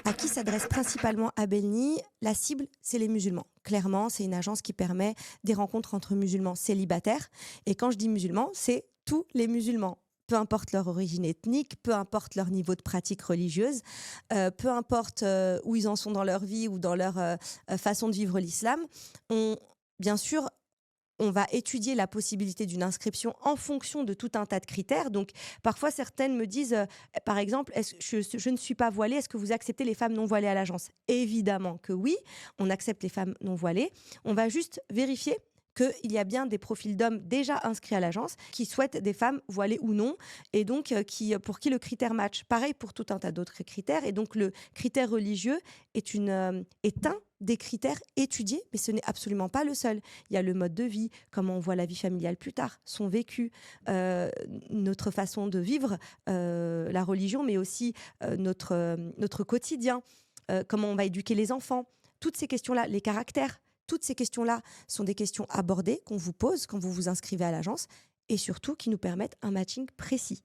À qui s'adresse principalement Abelny? La cible, c'est les musulmans. Clairement, c'est une agence qui permet des rencontres entre musulmans célibataires. Et quand je dis musulmans, c'est tous les musulmans. Peu importe leur origine ethnique, peu importe leur niveau de pratique religieuse, peu importe où ils en sont dans leur vie ou dans leur façon de vivre l'islam. On, bien sûr, on va étudier la possibilité d'une inscription en fonction de tout un tas de critères. Donc, parfois, certaines me disent, par exemple, je ne suis pas voilée, est-ce que vous acceptez les femmes non voilées à l'agence? Évidemment que oui, on accepte les femmes non voilées. On va juste vérifier qu'il y a bien des profils d'hommes déjà inscrits à l'agence qui souhaitent des femmes voilées ou non, et donc pour qui le critère match. Pareil pour tout un tas d'autres critères. Et donc, le critère religieux est un des critères étudiés, mais ce n'est absolument pas le seul. Il y a le mode de vie, comment on voit la vie familiale plus tard, son vécu, euh, notre façon de vivre la religion, mais aussi notre quotidien, comment on va éduquer les enfants. Toutes ces questions-là, les caractères, toutes ces questions-là sont des questions abordées qu'on vous pose quand vous vous inscrivez à l'agence et surtout qui nous permettent un matching précis.